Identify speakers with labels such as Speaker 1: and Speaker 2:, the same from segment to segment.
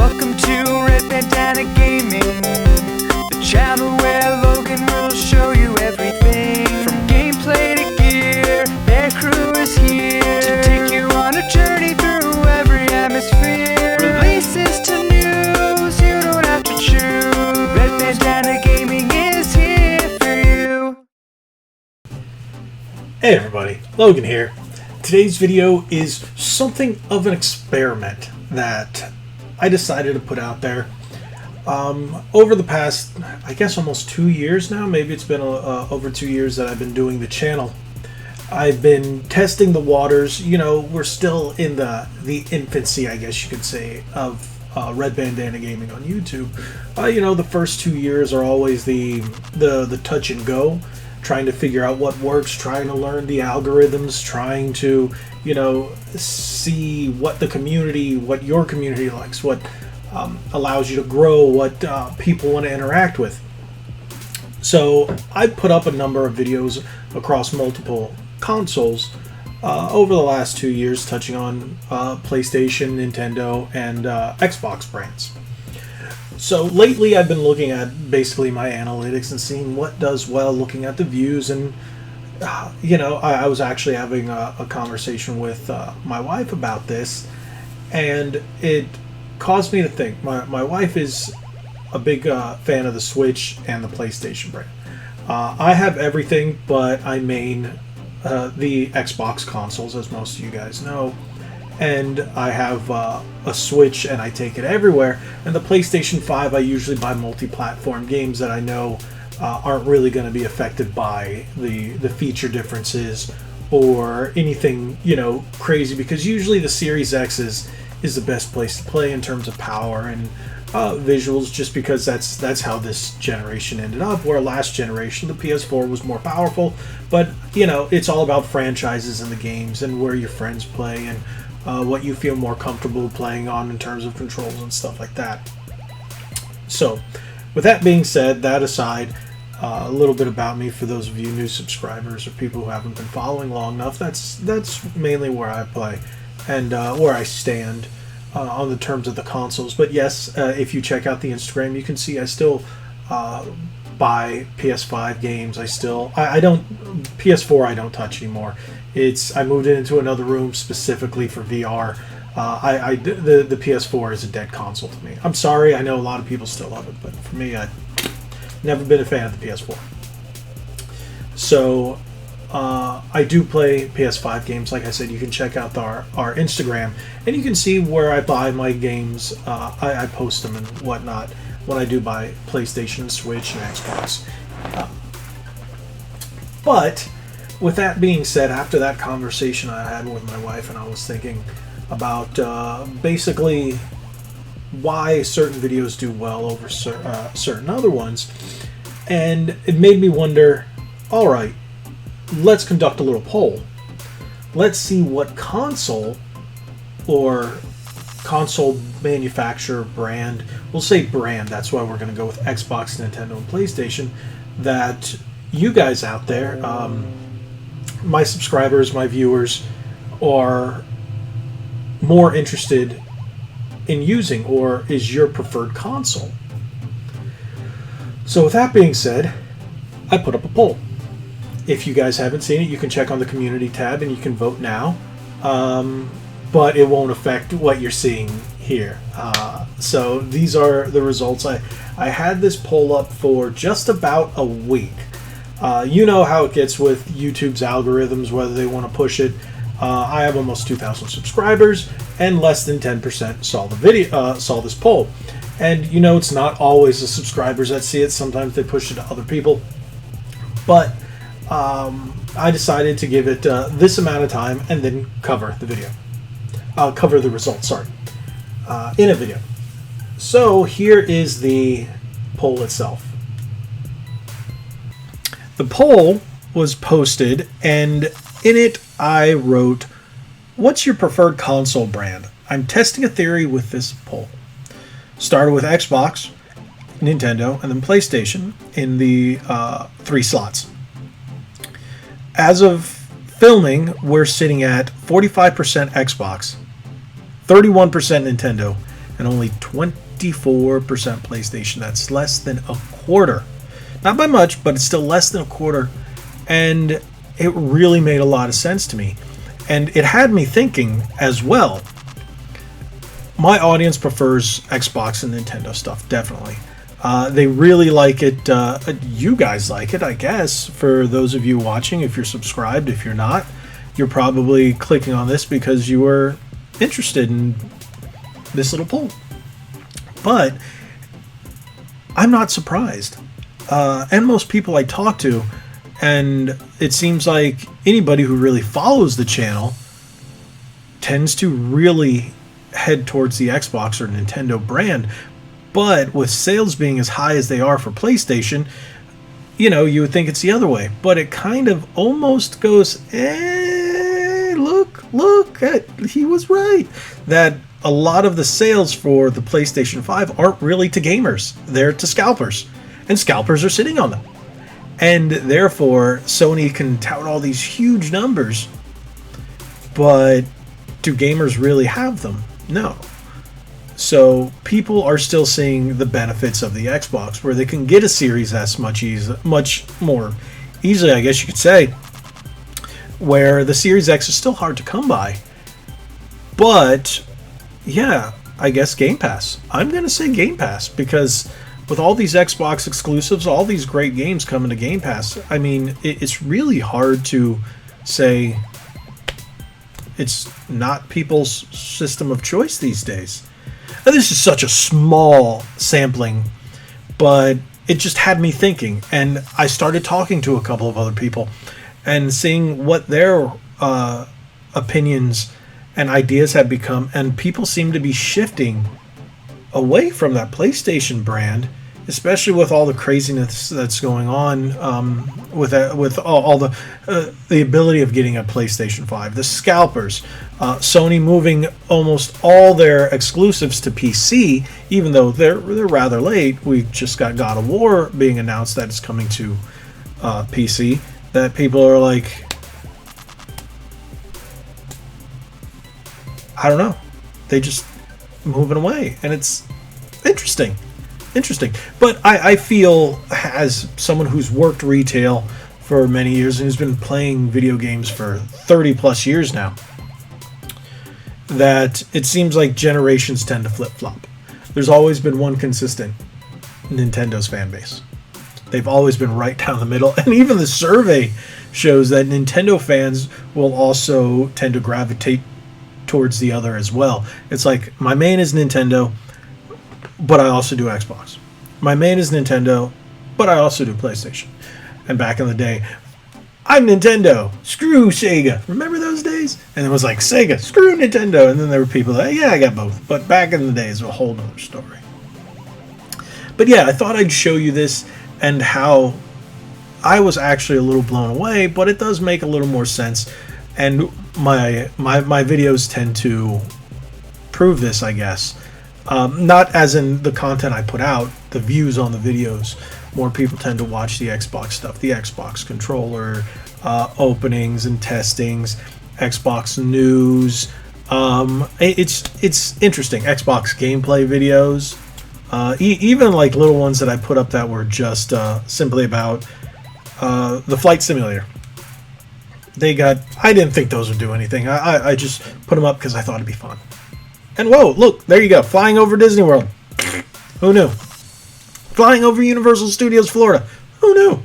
Speaker 1: Welcome to Red Bandana Gaming, the channel where Logan will show you everything from gameplay to gear. Their crew is here to take you on a journey through every atmosphere. Releases to news, you don't have to choose. Red Bandana Gaming is here for you.
Speaker 2: Hey everybody, Logan here. Today's video is something of an experiment that I decided to put out there. Over the past, I guess almost 2 years now, maybe it's been over 2 years that I've been doing the channel. I've been testing the waters. You know, we're still in the infancy, I guess you could say, of Red Bandana Gaming on YouTube. You know, the first 2 years are always the touch and go, trying to figure out what works, trying to learn the algorithms, trying to, you know, see what the community, what your community likes, what allows you to grow, what people want to interact with. So I put up a number of videos across multiple consoles over the last 2 years, touching on PlayStation, Nintendo, and Xbox brands. So lately I've been looking at basically my analytics and seeing what does well, looking at the views, and you know, I was actually having a conversation with my wife about this, and it caused me to think. My wife is a big fan of the Switch and the PlayStation brand. I have everything, but I main the Xbox consoles, as most of you guys know. And I have a Switch, and I take it everywhere. And the PlayStation 5, I usually buy multi-platform games that I know aren't really going to be affected by the feature differences or anything, you know, crazy. Because usually the Series X is the best place to play in terms of power and visuals, just because that's how this generation ended up. Where last generation, the PS4 was more powerful. But, you know, it's all about franchises and the games and where your friends play and what you feel more comfortable playing on in terms of controls and stuff like that. So, with that being said, that aside, a little bit about me for those of you new subscribers or people who haven't been following long enough. That's mainly where I play and where I stand on the terms of the consoles. But yes, if you check out the Instagram, you can see I still buy PS5 games. I don't PS4. I don't touch anymore. I moved it into another room specifically for VR. The PS4 is a dead console to me. I'm sorry, I know a lot of people still love it, but for me, I've never been a fan of the PS4. So, I do play PS5 games. Like I said, you can check out our Instagram, and you can see where I buy my games. I post them and whatnot when I do buy PlayStation, Switch, and Xbox. But with that being said, after that conversation I had with my wife, and I was thinking about basically why certain videos do well over certain other ones, and it made me wonder, alright, let's conduct a little poll. Let's see what console or console manufacturer, brand, we'll say brand, that's why we're going to go with Xbox, Nintendo, and PlayStation, that you guys out there, my subscribers, my viewers, are more interested in using, or is your preferred console. So with that being said, I put up a poll. If you guys haven't seen it, you can check on the community tab and you can vote now, but it won't affect what you're seeing here. So these are the results. I had this poll up for just about a week. You know how it gets with YouTube's algorithms, whether they want to push it. I have almost 2,000 subscribers, and less than 10% saw the video, saw this poll. And you know, it's not always the subscribers that see it. Sometimes they push it to other people. But I decided to give it this amount of time and then cover the video. Cover the results, sorry, in a video. So here is the poll itself. The poll was posted, and in it I wrote, "What's your preferred console brand? I'm testing a theory with this poll." Started with Xbox, Nintendo, and then PlayStation in the 3 slots. As of filming, we're sitting at 45% Xbox, 31% Nintendo, and only 24% PlayStation. That's less than a quarter. Not by much, but it's still less than a quarter. And it really made a lot of sense to me. And it had me thinking as well. My audience prefers Xbox and Nintendo stuff, definitely. They really like it. You guys like it, I guess. For those of you watching, if you're subscribed, if you're not, you're probably clicking on this because you were interested in this little poll. But I'm not surprised. And most people I talk to, and it seems like anybody who really follows the channel tends to really head towards the Xbox or Nintendo brand. But with sales being as high as they are for PlayStation, you know, you would think it's the other way. But it kind of almost goes, look, he was right. That a lot of the sales for the PlayStation 5 aren't really to gamers. They're to scalpers. And scalpers are sitting on them. And therefore, Sony can tout all these huge numbers. But do gamers really have them? No. So people are still seeing the benefits of the Xbox, where they can get a Series S much more easily, I guess you could say, where the Series X is still hard to come by. But yeah, I guess Game Pass. I'm going to say Game Pass, because with all these Xbox exclusives, all these great games coming to Game Pass, I mean, it's really hard to say it's not people's system of choice these days. Now, this is such a small sampling, but it just had me thinking, and I started talking to a couple of other people and seeing what their opinions and ideas have become, and people seem to be shifting away from that PlayStation brand, especially with all the craziness that's going on with all the ability of getting a PlayStation 5, the scalpers, Sony moving almost all their exclusives to PC, even though they're rather late. We just got God of War being announced that it's coming to PC. That people are like, I don't know, they just moving away, and it's interesting. But I feel, as someone who's worked retail for many years and who's been playing video games for 30 plus years now, that it seems like generations tend to flip-flop. There's always been one consistent: Nintendo's fan base. They've always been right down the middle, and even the survey shows that Nintendo fans will also tend to gravitate towards the other as well. It's like, my main is Nintendo, but I also do Xbox. My main is Nintendo, but I also do PlayStation. And back in the day, I'm Nintendo, screw Sega. Remember those days? And it was like, Sega, screw Nintendo. And then there were people that, yeah, I got both. But back in the days, a whole nother story. But yeah, I thought I'd show you this and how I was actually a little blown away, but it does make a little more sense. And my videos tend to prove this, I guess. Not as in the content I put out, the views on the videos. More people tend to watch the Xbox stuff, the Xbox controller, openings and testings, Xbox news. It's interesting. Xbox gameplay videos, even like little ones that I put up that were just simply about the flight simulator. I didn't think those would do anything. I just put them up because I thought it'd be fun. And whoa, look, there you go, flying over Disney World. Who knew? Flying over Universal Studios Florida. Who knew?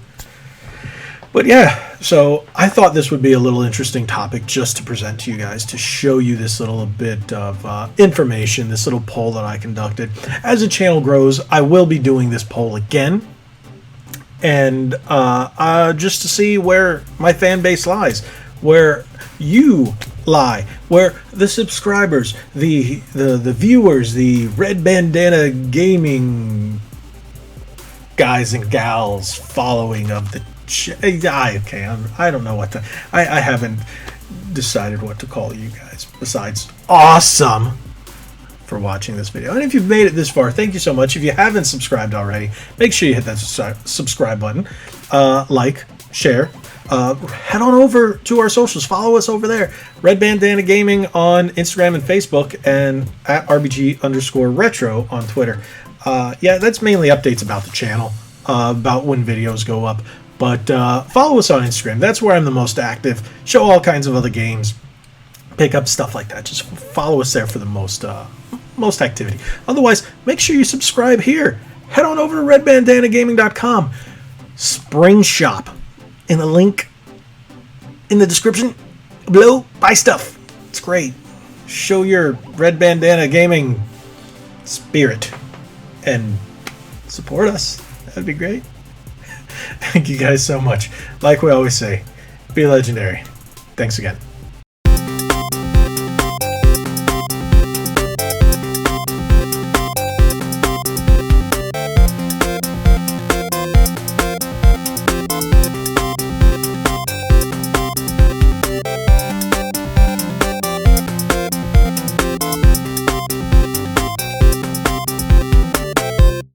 Speaker 2: But yeah, so I thought this would be a little interesting topic just to present to you guys, to show you this little bit of information, this little poll that I conducted. As the channel grows, I will be doing this poll again. And just to see where my fan base lies, where you lie, where the subscribers, the viewers, the Red Bandana Gaming guys and gals following of the I don't know what to, I haven't decided what to call you guys besides awesome for watching this video. And if you've made it this far, thank you so much. If you haven't subscribed already, make sure you hit that subscribe button, like, share, head on over to our socials. Follow us over there. Red Bandana Gaming on Instagram and Facebook, and at RBG_retro on Twitter. Yeah, that's mainly updates about the channel, about when videos go up. But follow us on Instagram. That's where I'm the most active. Show all kinds of other games. Pick up stuff like that. Just follow us there for the most activity. Otherwise, make sure you subscribe here. Head on over to redbandanagaming.com. Spring shop. In the link in the description below. Buy stuff. It's great. Show your Red Bandana Gaming spirit and support us. That'd be great. Thank you guys so much. Like we always say, be legendary. Thanks again.